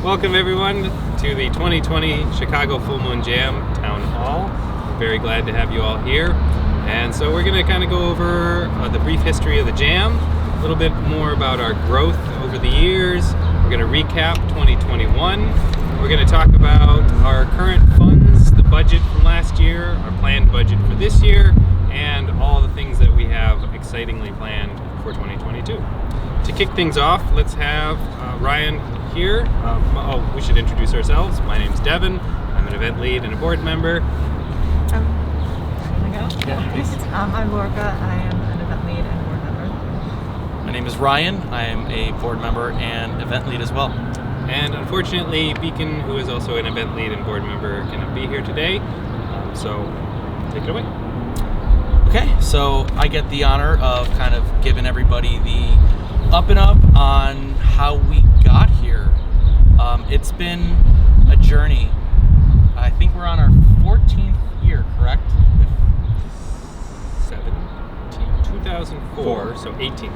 Welcome everyone to the 2020 Chicago Full Moon Jam Town Hall. We're very glad to have you all here. And so we're going to kind of go over the brief history of the Jam, a little bit more about our growth over the years. We're going to recap 2021. We're going to talk about our current funds, the budget from last year, our planned budget for this year, and all the things that we have excitingly planned for 2022. To kick things off, let's have Ryan here. We should introduce ourselves. My name's Devin. I'm an event lead and a board member. Can I go? Yeah, please. I'm Lorca. I am an event lead and a board member. My name is Ryan. I am a board member and event lead as well. And unfortunately, Beacon, who is also an event lead and board member, cannot be here today. So take it away. Okay, so I get the honor of kind of giving everybody the up and up on how we got here. It's been a journey. I think we're on our 14th year, correct? 2004, so 18.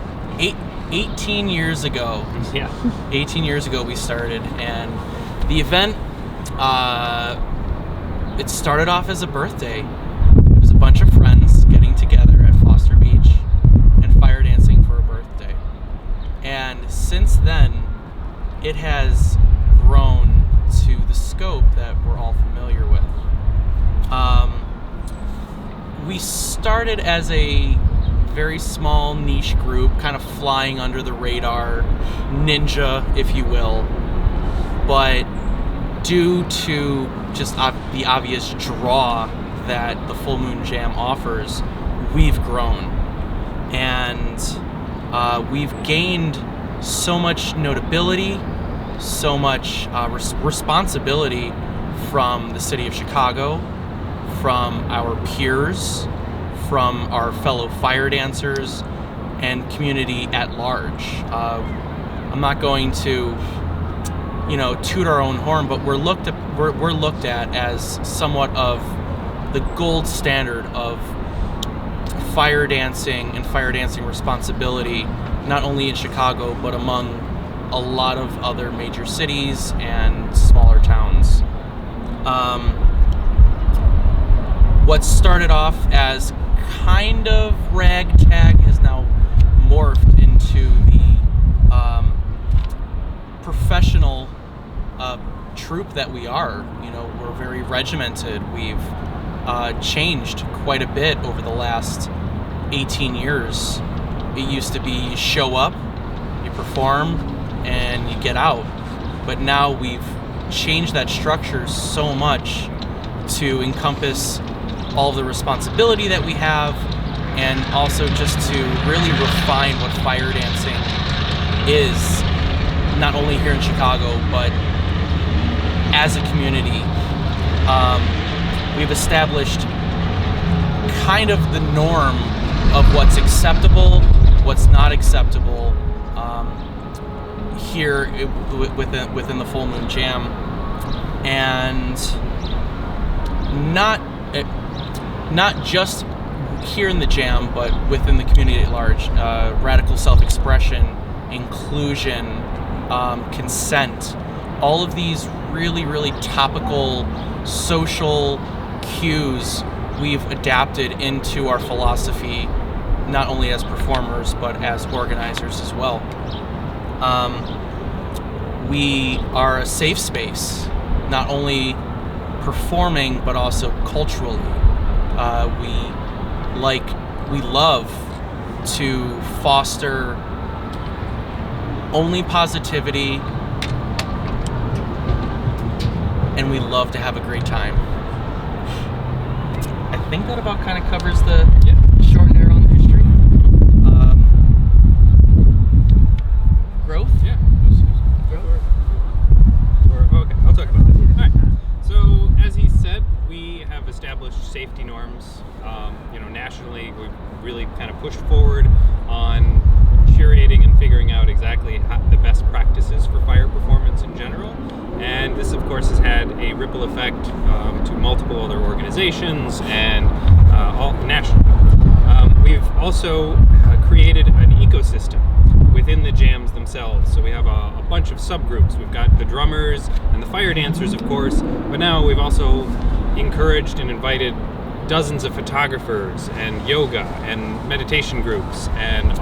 18 years ago. Yeah. 18 years ago we started, and the event, it started off as a birthday. It was a bunch of friends getting together at Foster Beach and fire dancing for a birthday. And since then, it has grown to the scope that we're all familiar with. We started as a very small niche group, kind of flying under the radar, ninja, if you will. But due to just the obvious draw that the Full Moon Jam offers, we've grown. And we've gained so much notability, so much responsibility from the city of Chicago, from our peers, from our fellow fire dancers, and community at large. I'm not going to, toot our own horn, but we're looked at as somewhat of the gold standard of fire dancing and fire dancing responsibility, not only in Chicago, but among a lot of other major cities and smaller towns. What started off as kind of ragtag has now morphed into the professional troupe that we are. We're very regimented. We've changed quite a bit over the last 18 years. It used to be you show up, you perform, and you get out. But now we've changed that structure so much to encompass all the responsibility that we have, and also just to really refine what fire dancing is, not only here in Chicago, but as a community. We've established kind of the norm of what's acceptable, what's not acceptable here within the Full Moon Jam, and not just here in the Jam, but within the community at large. Radical self-expression, inclusion, consent, all of these really, really topical social cues we've adapted into our philosophy, not only as performers, but as organizers as well. We are a safe space, not only performing, but also culturally. We love to foster only positivity, and we love to have a great time. I think that about kind of covers the short and narrow on the history. Growth? Yeah. Okay, I'll talk about this. All right. So, as he said, we have established safety norms. Nationally, we've really kind of pushed forward on curating and figuring out exactly the best practices for fire performance in general. And this, of course, has had a ripple effect to multiple other organizations and all nationally. We've also created an ecosystem within the jams themselves. So we have a bunch of subgroups. We've got the drummers and the fire dancers, of course, but now we've also encouraged and invited dozens of photographers and yoga and meditation groups and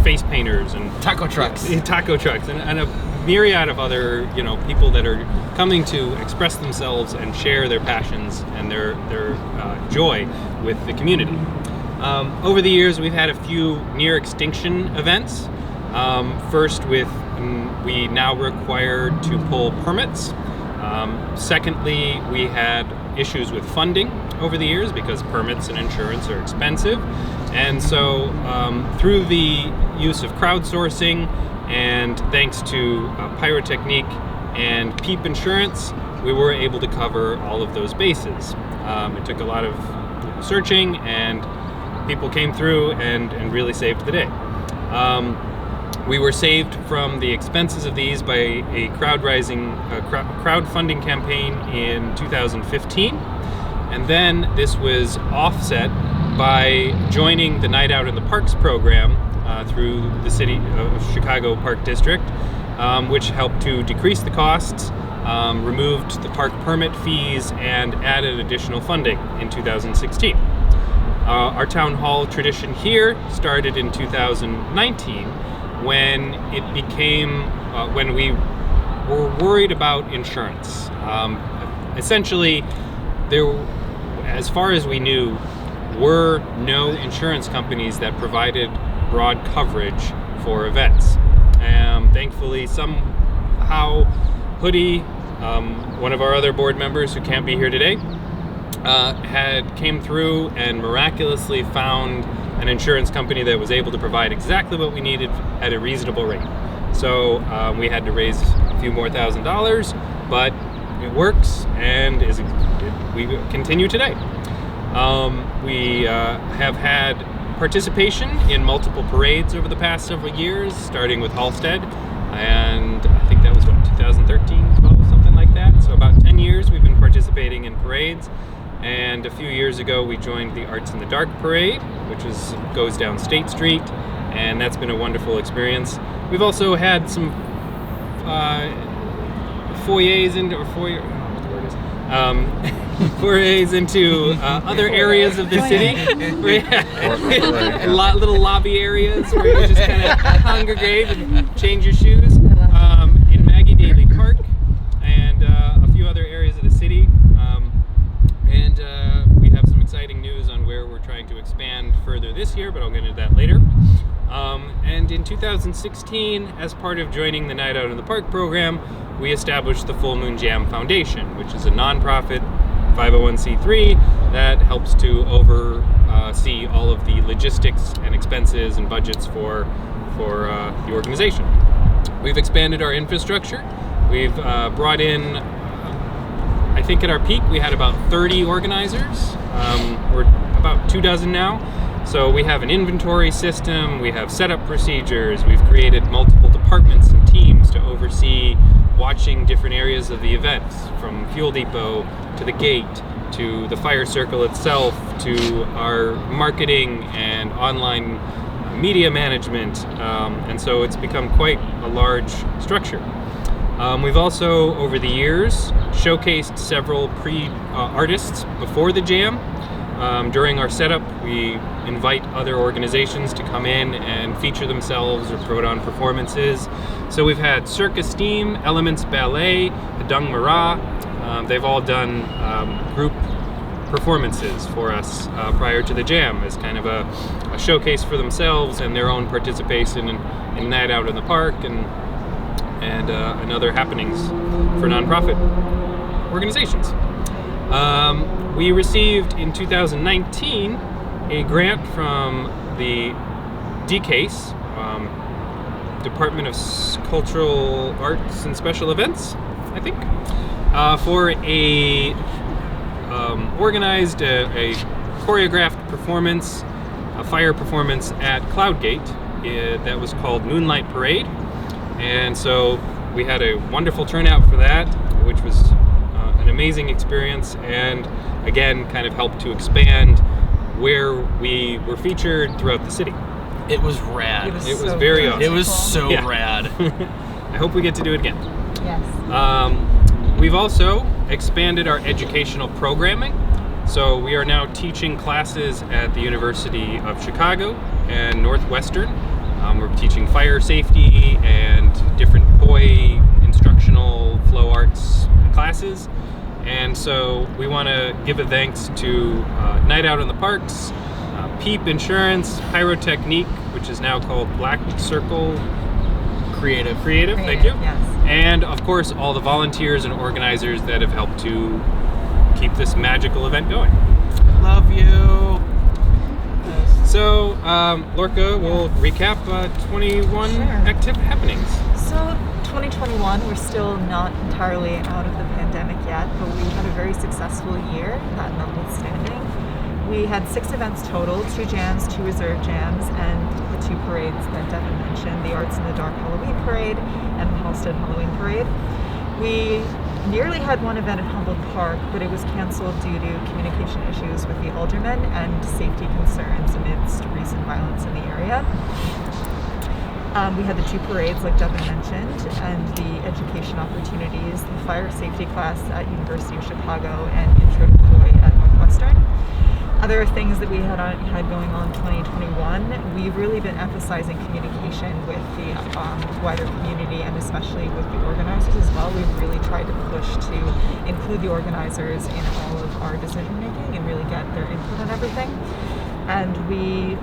face painters and Taco trucks. And a myriad of other people that are coming to express themselves and share their passions and their joy with the community. Over the years, we've had a few near extinction events. First, we now require to pull permits. Secondly, we had issues with funding over the years because permits and insurance are expensive. And so through the use of crowdsourcing and thanks to pyrotechnique and PEEP insurance, we were able to cover all of those bases. It took a lot of searching, and people came through and really saved the day. We were saved from the expenses of these by a crowdfunding campaign in 2015. And then this was offset by joining the Night Out in the Parks program through the City of Chicago Park District, which helped to decrease the costs, removed the park permit fees, and added additional funding in 2016. Our town hall tradition here started in 2019 when it became, when we were worried about insurance. Essentially, there, as far as we knew, were no insurance companies that provided broad coverage for events. Thankfully, somehow, Hoodie, one of our other board members who can't be here today, came through and miraculously found an insurance company that was able to provide exactly what we needed at a reasonable rate. So we had to raise a few more $1,000s, but it works, and we continue today. We have had participation in multiple parades over the past several years, starting with Halstead, and I think that was 2013, 12, something like that. So about 10 years we've been participating in parades. And a few years ago, we joined the Arts in the Dark Parade, which goes down State Street, and that's been a wonderful experience. We've also had some forays into other areas of the city. Little lobby areas where you just kind of congregate and change your shoes. In Maggie Daly Park and a few other areas of the city. And we have some exciting news on where we're trying to expand further this year, but I'll get into that later. And in 2016, as part of joining the Night Out in the Park program, we established the Full Moon Jam Foundation, which is a nonprofit 501c3 that helps to oversee all of the logistics and expenses and budgets for the organization. We've expanded our infrastructure. We've brought in, I think at our peak, we had about 30 organizers. We're about 24 now. So we have an inventory system, we have setup procedures, we've created multiple departments and teams to oversee watching different areas of the event, from Fuel Depot to the gate, to the fire circle itself, to our marketing and online media management. And so it's become quite a large structure. We've also, over the years, showcased several artists before the jam. During our setup, we invite other organizations to come in and feature themselves or put on performances. So we've had Circus Steam, Elements Ballet, Hadung Mara. They've all done group performances for us prior to the jam as kind of a showcase for themselves and their own participation in Night Out in the Park and other happenings for nonprofit organizations. We received in 2019 a grant from the DCASE, Department of Cultural Arts and Special Events, I think, for organized a choreographed performance, a fire performance at Cloudgate that was called Moonlight Parade. And so we had a wonderful turnout for that, which was an amazing experience, and again kind of helped to expand where we were featured throughout the city. It was rad. It was It was so very cool. awesome. It was so Yeah. rad. I hope we get to do it again. Yes. We've also expanded our educational programming. So we are now teaching classes at the University of Chicago and Northwestern. We're teaching fire safety and different POI instructional flow arts classes. And so we want to give a thanks to Night Out in the Parks, Peep Insurance, Pyrotechnique, which is now called Black Circle Creative, thank you. Yes. And of course, all the volunteers and organizers that have helped to keep this magical event going. Love you. So, Lorca will recap 21 Sure. active happenings. So 2021, we're still not entirely out of the pandemic yet, but we had a very successful year, that notwithstanding. We had 6 events total, 2 jams, 2 reserve jams, and the 2 parades that Devin mentioned, the Arts in the Dark Halloween Parade and the Halstead Halloween Parade. We nearly had 1 event at Humboldt Park, but it was canceled due to communication issues with the aldermen and safety concerns amidst recent violence in the area. We had the 2 parades, like Devin mentioned, and the education opportunities, the fire safety class at University of Chicago and Intro to POI at Northwestern. Other things that we had going on in 2021, we've really been emphasizing communication with the wider community and especially with the organizers as well. We've really tried to push to include the organizers in all of our decision making and really get their input on everything. And we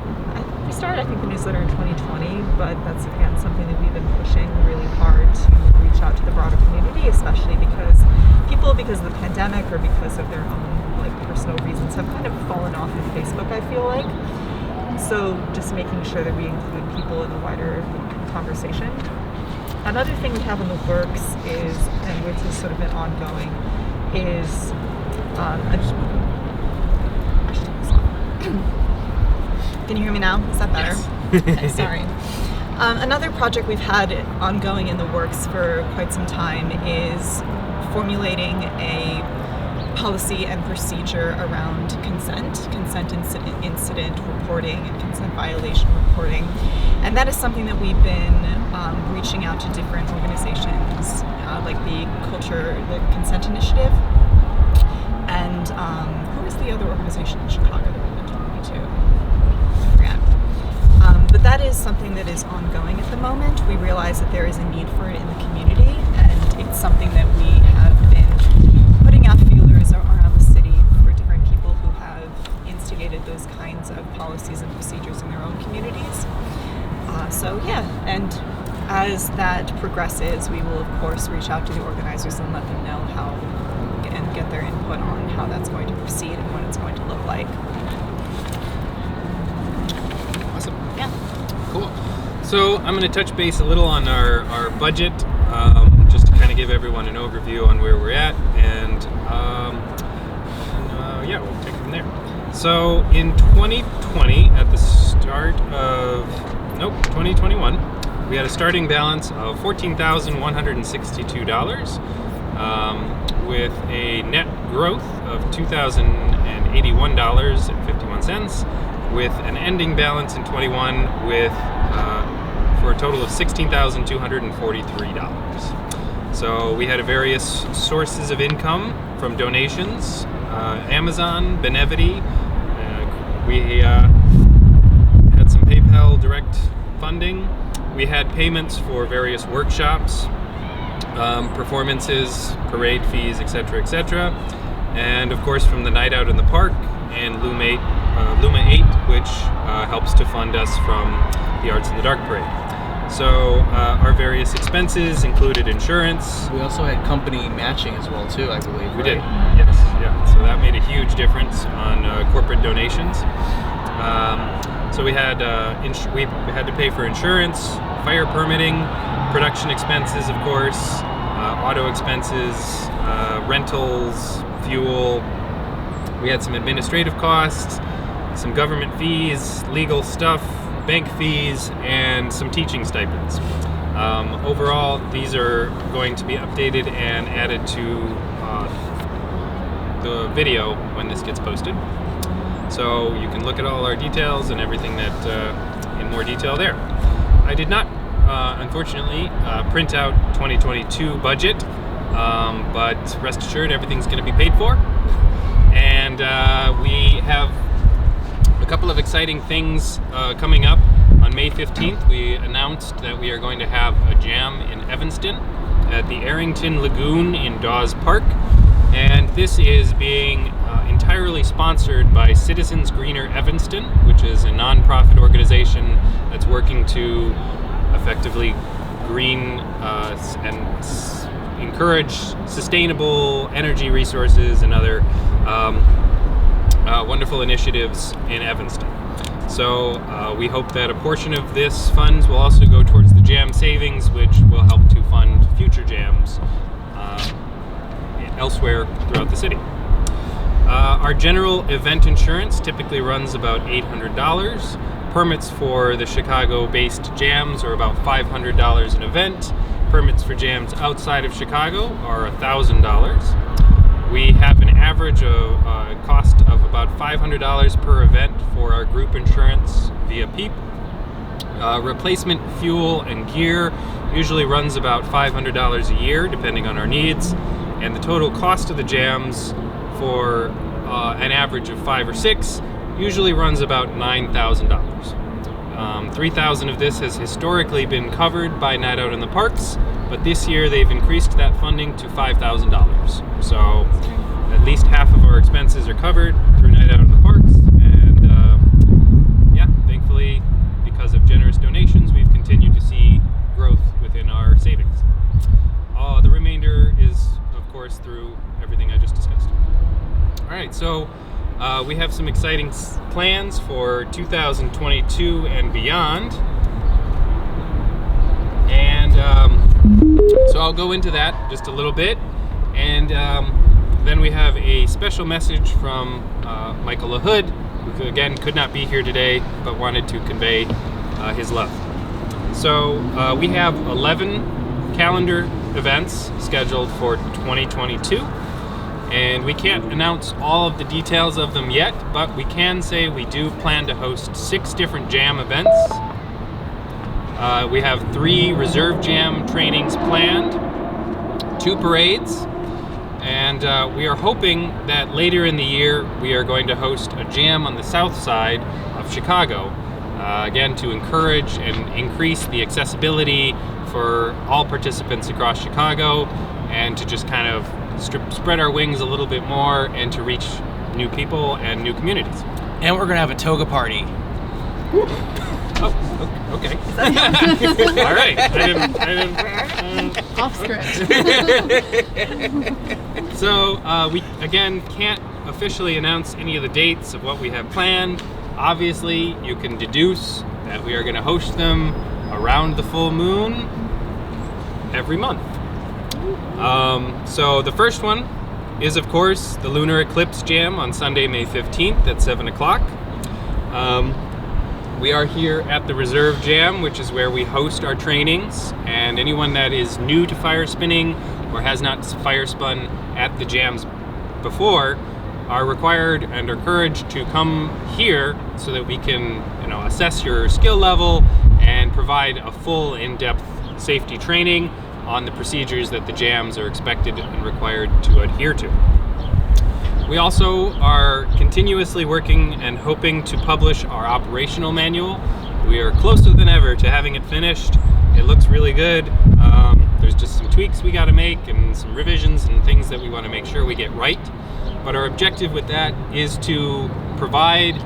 started, I think, the newsletter in 2020, but that's again something that we've been pushing really hard to reach out to the broader community, especially because people, because of the pandemic or because of their own personal reasons, have kind of fallen off of Facebook, I feel like. So just making sure that we include people in the wider conversation. Another thing we have in the works is, and which has sort of been ongoing, is I should take this off. Can you hear me now? Is that better? Yes. Okay, sorry. Another project we've had ongoing in the works for quite some time is formulating a policy and procedure around consent incident reporting and consent violation reporting. And that is something that we've been reaching out to different organizations like the Consent Initiative, and who is the other organization in Chicago that we've been talking to? I forget. But that is something that is ongoing at the moment. We realize that there is a need for it in the community, and it's something that we have been putting out feelers around the city for different people who have instigated those kinds of policies and procedures in their own communities. And as that progresses, we will of course reach out to the organizers and let them know how and get their input on how that's going to proceed and what it's going to look like. Awesome. Yeah. Cool. So I'm going to touch base a little on our budget, just to kind of give everyone an overview on where we're at, and we'll take it from there. So in 2020, at the start of 2021, we had a starting balance of $14,162, with a net growth of $2,081.51, with an ending balance in 21 with for a total of $16,243. So we had various sources of income from donations, Amazon, Benevity. We had some PayPal direct funding. We had payments for various workshops, performances, parade fees, etc., etc. And of course from the Night Out in the Park and Luma 8, which helps to fund us from the Arts in the Dark Parade. So our various expenses included insurance. We also had company matching as well too, I believe. We did, yes, yeah. So that made a huge difference on corporate donations. So we had we had to pay for insurance, fire permitting, production expenses, of course, auto expenses, rentals, fuel. We had some administrative costs, some government fees, legal stuff, bank fees, and some teaching stipends. Overall, these are going to be updated and added to the video when this gets posted. So you can look at all our details and everything that in more detail there. I did not unfortunately, print out 2022 budget, but rest assured everything's going to be paid for. And we have a couple of exciting things coming up. On May 15th, we announced that we are going to have a jam in Evanston at the Arrington Lagoon in Dawes Park. And this is being entirely sponsored by Citizens Greener Evanston, which is a nonprofit organization that's working to effectively green and encourage sustainable energy resources and other wonderful initiatives in Evanston. So we hope that a portion of this funds will also go towards the jam savings, which will help to fund future jams elsewhere throughout the city. Our general event insurance typically runs about $800. Permits for the Chicago-based jams are about $500 an event. Permits for jams outside of Chicago are $1,000. We have an average of cost of about $500 per event for our group insurance via PEEP. Replacement fuel and gear usually runs about $500 a year, depending on our needs. And the total cost of the jams for an average of 5 or 6 usually runs about $9,000. $3,000 of this has historically been covered by Night Out in the Parks, but this year they've increased that funding to $5,000. So at least half of our expenses are covered through Night Out in the Parks, and thankfully, because of generous donations, we've continued to see growth within our savings. The remainder is, of course, through everything I just discussed. All right, so we have some exciting plans for 2022 and beyond. And so I'll go into that just a little bit. And then we have a special message from Michael LaHood, who again could not be here today, but wanted to convey his love. So we have 11 calendar events scheduled for 2022. And we can't announce all of the details of them yet, but we can say we do plan to host 6 different jam events. We have 3 reserve jam trainings planned, 2 parades, and we are hoping that later in the year we are going to host a jam on the south side of Chicago, again to encourage and increase the accessibility for all participants across Chicago, and to just kind of spread our wings a little bit more and to reach new people and new communities. And we're going to have a toga party. Oh, okay. All right. I didn't. Off script. So we again can't officially announce any of the dates of what we have planned. Obviously, you can deduce that we are going to host them around the full moon every month. So the first one is, of course, the Lunar Eclipse Jam on Sunday, May 15th at 7 o'clock. We are here at the Reserve Jam, which is where we host our trainings, and anyone that is new to fire spinning or has not fire spun at the jams before are required and are encouraged to come here so that we can, assess your skill level and provide a full in-depth safety training on the procedures that the jams are expected and required to adhere to. We also are continuously working and hoping to publish our operational manual. We are closer than ever to having it finished. It looks really good. There's just some tweaks we got to make and some revisions and things that we want to make sure we get right. But our objective with that is to provide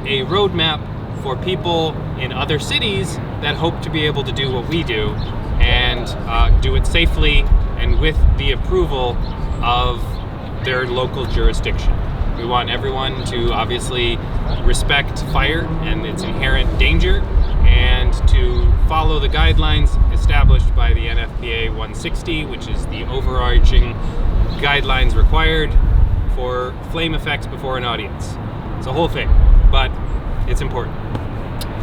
a roadmap for people in other cities that hope to be able to do what we do, and do it safely and with the approval of their local jurisdiction. We want everyone to obviously respect fire and its inherent danger, and to follow the guidelines established by the NFPA 160, which is the overarching guidelines required for flame effects before an audience. It's a whole thing, but it's important.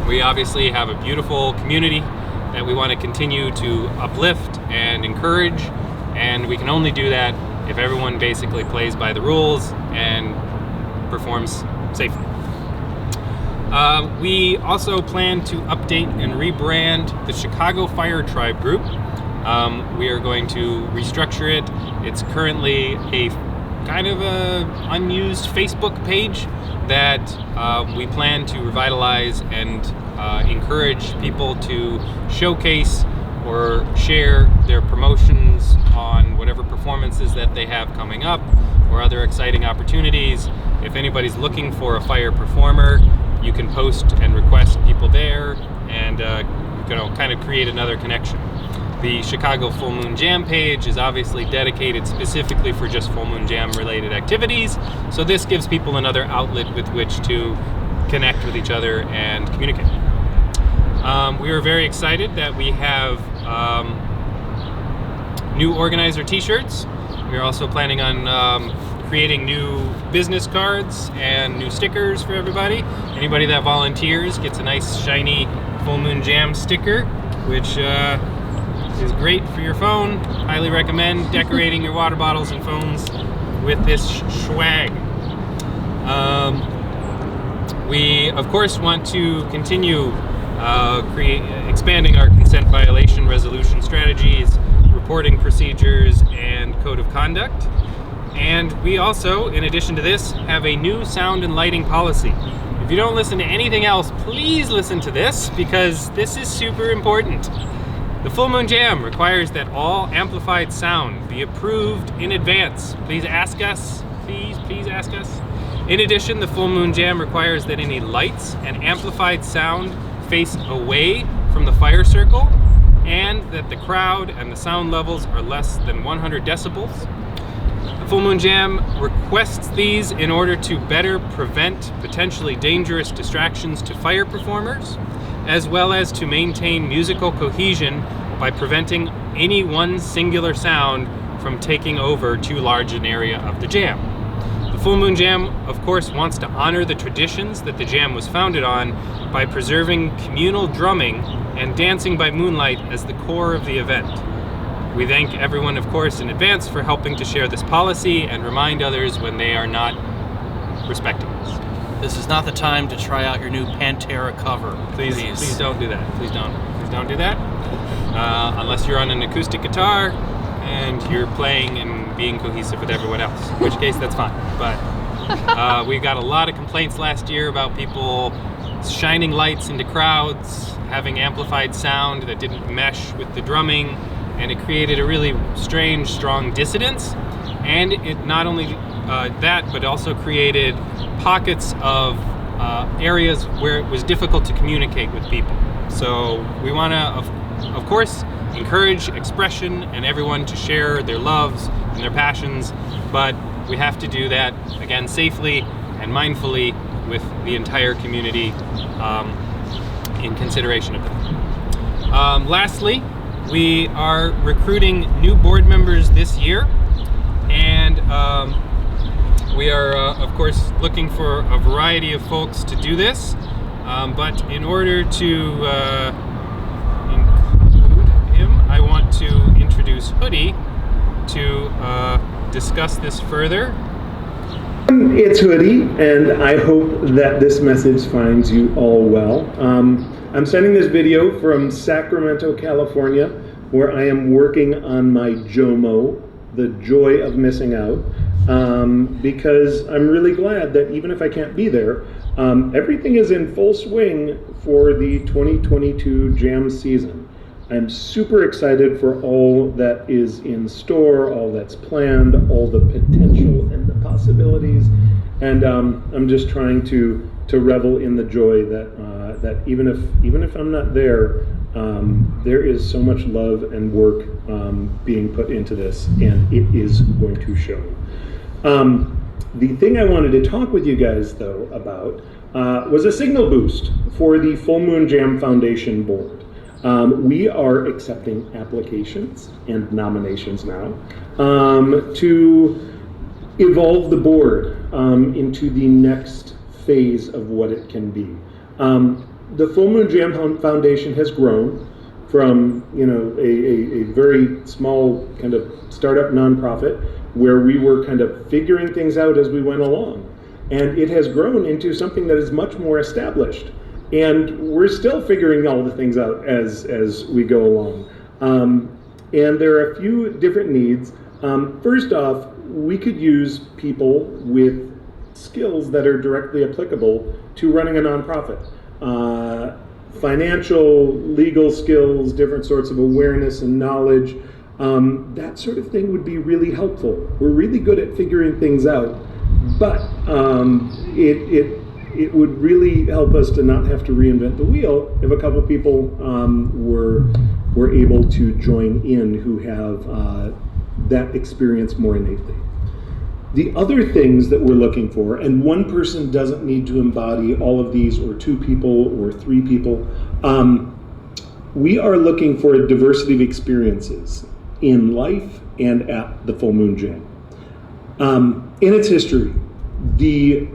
We obviously have a beautiful community that we want to continue to uplift and encourage, and we can only do that if everyone basically plays by the rules and performs safely. We also plan to update and rebrand the Chicago Fire Tribe group. We are going to restructure it. It's currently a kind of a unused Facebook page that we plan to revitalize and encourage people to showcase or share their promotions on whatever performances that they have coming up or other exciting opportunities. If anybody's looking for a fire performer, you can post and request people there and kind of create another connection. The Chicago Full Moon Jam page is obviously dedicated specifically for just Full Moon Jam related activities, so this gives people another outlet with which to connect with each other and communicate. We are very excited that we have new organizer t-shirts. We are also planning on creating new business cards and new stickers for everybody. Anybody that volunteers gets a nice shiny Full Moon Jam sticker, which is great for your phone. Highly recommend decorating your water bottles and phones with this swag. We of course want to continue expanding our consent violation resolution strategies, reporting procedures, and code of conduct. And we also, in addition to this, have a new sound and lighting policy. If you don't listen to anything else, please listen to this, because this is super important. The Full Moon Jam requires that all amplified sound be approved in advance. Please ask us. Please ask us. In addition, the Full Moon Jam requires that any lights and amplified sound face away from the fire circle, and that the crowd and the sound levels are less than 100 decibels. The Full Moon Jam requests these in order to better prevent potentially dangerous distractions to fire performers, as well as to maintain musical cohesion by preventing any one singular sound from taking over too large an area of the jam. The Full Moon Jam, of course, wants to honor the traditions that the jam was founded on by preserving communal drumming and dancing by moonlight as the core of the event. We thank everyone, of course, in advance for helping to share this policy and remind others when they are not respecting this. This is not the time to try out your new Pantera cover. Please don't do that. Please don't do that. Unless you're on an acoustic guitar and you're playing and being cohesive with everyone else, in which case that's fine. But we got a lot of complaints last year about people shining lights into crowds, having amplified sound that didn't mesh with the drumming, and it created a really strange, strong dissonance. And it not only that, but also created pockets of areas where it was difficult to communicate with people. So we want to, of course, encourage expression and everyone to share their loves and their passions, but we have to do that, again, safely and mindfully with the entire community in consideration of it. Lastly, we are recruiting new board members this year, and we are, of course, looking for a variety of folks to do this, but in order to include him, I want to introduce Hoodie to discuss this further. It's Hoodie, and I hope that this message finds you all well. I'm sending this video from Sacramento, California, where I am working on my JOMO, the joy of missing out, because I'm really glad that even if I can't be there, everything is in full swing for the 2022 Jam season. I'm super excited for all that is in store, all that's planned, all the potential and the possibilities, and I'm just trying to revel in the joy that even if I'm not there, there is so much love and work being put into this, and it is going to show. The thing I wanted to talk with you guys, though, about was a signal boost for the Full Moon Jam Foundation board. We are accepting applications and nominations now to evolve the board into the next phase of what it can be. The Full Moon Jam Foundation has grown from, a very small kind of startup nonprofit where we were kind of figuring things out as we went along, and it has grown into something that is much more established. And we're still figuring all the things out as we go along. And there are a few different needs. First off, we could use people with skills that are directly applicable to running a nonprofit. Financial, legal skills, different sorts of awareness and knowledge, that sort of thing would be really helpful. We're really good at figuring things out, but it would really help us to not have to reinvent the wheel if a couple people were able to join in who have that experience more innately. The other things that we're looking for, and one person doesn't need to embody all of these, or two people, or three people, we are looking for a diversity of experiences in life and at the Full Moon Jam. In its history, the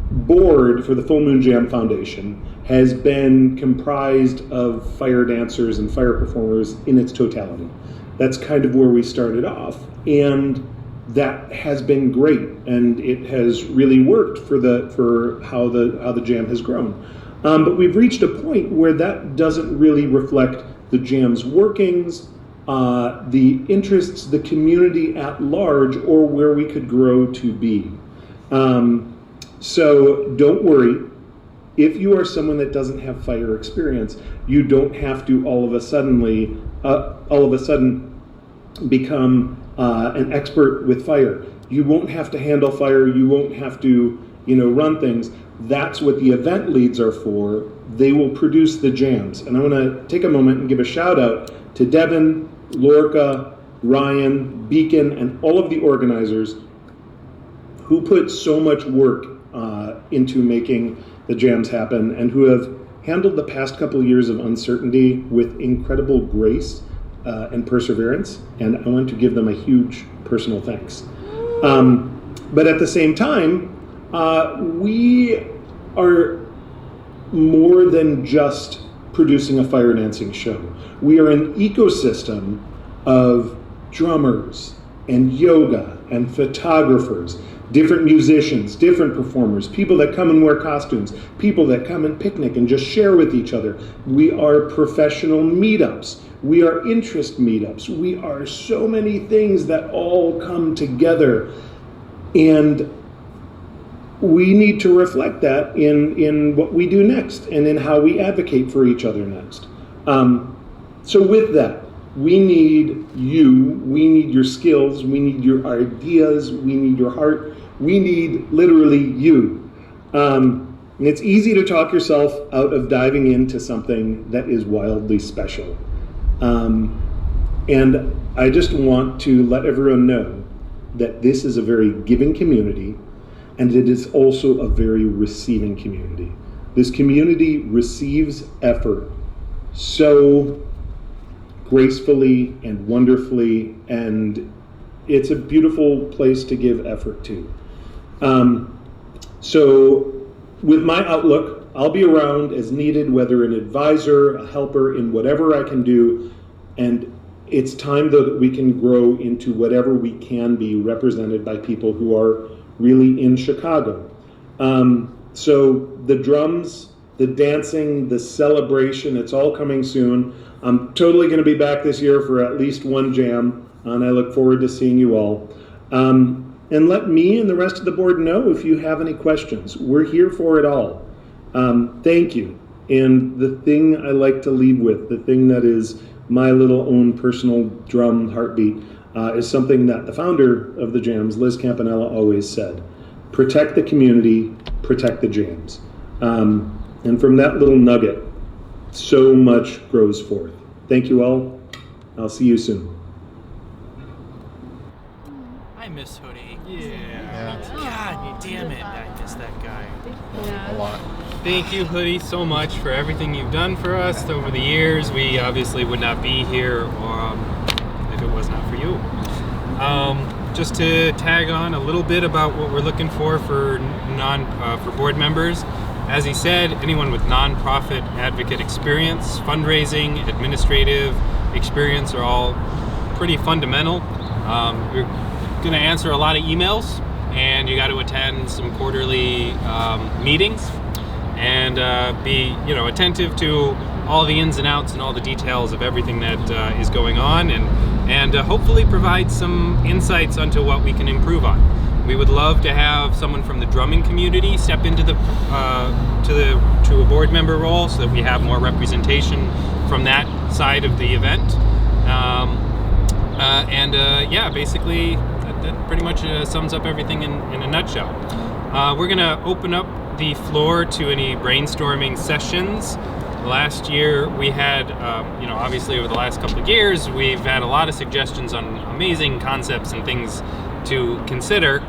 board for the Full Moon Jam Foundation has been comprised of fire dancers and fire performers in its totality. That's kind of where we started off, and that has been great, and it has really worked for how the jam has grown. But we've reached a point where that doesn't really reflect the jam's workings, the interests, the community at large, or where we could grow to be. So don't worry. If you are someone that doesn't have fire experience, you don't have to all of a sudden become an expert with fire. You won't have to handle fire. You won't have to, run things. That's what the event leads are for. They will produce the jams. And I want to take a moment and give a shout out to Devin, Lorca, Ryan, Beacon, and all of the organizers who put so much work into making the jams happen, and who have handled the past couple of years of uncertainty with incredible grace and perseverance, and I want to give them a huge personal thanks. But at the same time, we are more than just producing a fire dancing show. We are an ecosystem of drummers and yoga and photographers, different musicians, different performers, people that come and wear costumes, people that come and picnic and just share with each other. We are professional meetups. We are interest meetups. We are so many things that all come together. And we need to reflect that in what we do next and in how we advocate for each other next. So with that, we need you, we need your skills, we need your ideas, we need your heart, we need literally you. And it's easy to talk yourself out of diving into something that is wildly special. And I just want to let everyone know that this is a very giving community, and it is also a very receiving community. This community receives effort so gracefully and wonderfully, and it's a beautiful place to give effort to. So with my outlook, I'll be around as needed, whether an advisor, a helper, in whatever I can do, and it's time though that we can grow into whatever we can be represented by people who are really in Chicago. So the drums, the dancing, the celebration, it's all coming soon. I'm totally going to be back this year for at least one jam, and I look forward to seeing you all. And let me and the rest of the board know if you have any questions. We're here for it all. Thank you. And the thing I like to leave with, the thing that is my little own personal drum heartbeat, is something that the founder of the jams, Liz Campanella, always said: protect the community, protect the jams. And from that little nugget, so much grows forth. Thank you all. I'll see you soon. I miss Hoodie. Yeah. God damn it, I miss that guy. Yeah. A lot. Thank you, Hoodie, so much for everything you've done for us over the years. We obviously would not be here if it was not for you. Just to tag on a little bit about what we're looking for board members. As he said, anyone with nonprofit advocate experience, fundraising, administrative experience are all pretty fundamental. We're going to answer a lot of emails, and you got to attend some quarterly meetings, and be attentive to all the ins and outs and all the details of everything that is going on, and hopefully provide some insights onto what we can improve on. We would love to have someone from the drumming community step into to a board member role, so that we have more representation from that side of the event. Basically that pretty much sums up everything in a nutshell. We're gonna open up the floor to any brainstorming sessions. Last year we had, obviously over the last couple of years, we've had a lot of suggestions on amazing concepts and things to consider,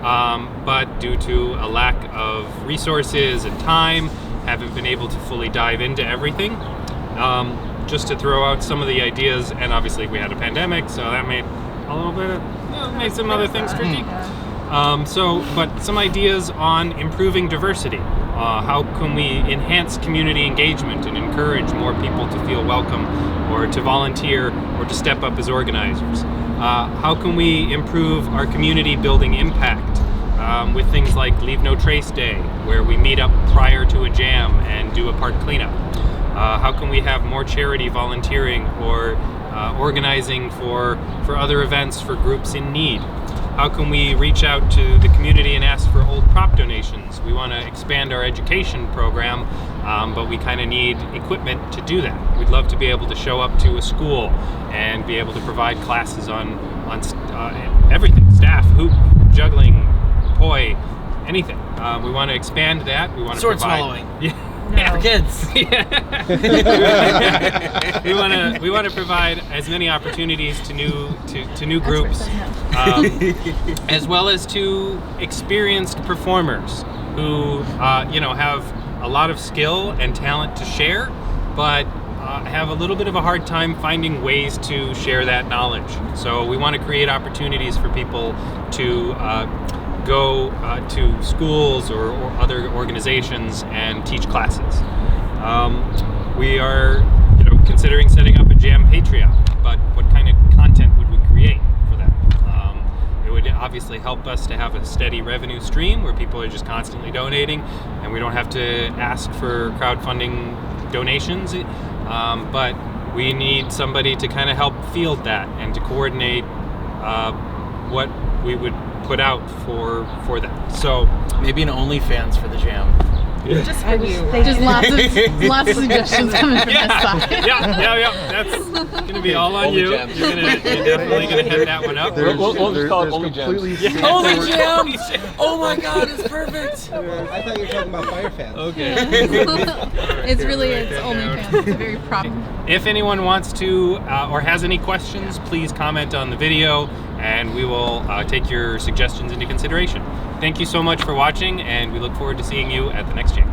but due to a lack of resources and time, haven't been able to fully dive into everything. Just to throw out some of the ideas, and obviously we had a pandemic, so that made a little bit made some other things tricky. But some ideas on improving diversity. How can we enhance community engagement and encourage more people to feel welcome, or to volunteer, or to step up as organizers? How can we improve our community building impact with things like Leave No Trace Day, where we meet up prior to a jam and do a park cleanup? How can we have more charity volunteering or organizing for other events for groups in need? How can we reach out to the community and ask for old prop donations? We want to expand our education program, but we kind of need equipment to do that. We'd love to be able to show up to a school and be able to provide classes on everything: staff, hoop, juggling, poi, anything. We want to expand that. We want to Sword provide, swallowing. Yeah. No. For kids. we want to provide as many opportunities to new groups, as well as to experienced performers who have a lot of skill and talent to share, but have a little bit of a hard time finding ways to share that knowledge. So we want to create opportunities for people to go to schools or other organizations and teach classes. We are considering setting up a jam Patreon, but what kind of content would we create for that? It would obviously help us to have a steady revenue stream where people are just constantly donating, and we don't have to ask for crowdfunding donations, but we need somebody to kind of help field that and to coordinate what we would put out for that. So Maybe an OnlyFans for the jam. Just for you. Just lots of suggestions coming from this side. Yeah. That's gonna be all on Only you. jams. You're definitely gonna head that one up. There's Only completely Holy separate- jams! Oh my god, it's perfect! I thought you were talking about fire fans. Okay. It's OnlyFans. It's a very proper. If anyone wants to or has any questions, please comment on the video, and we will take your suggestions into consideration. Thank you so much for watching, and we look forward to seeing you at the next jam.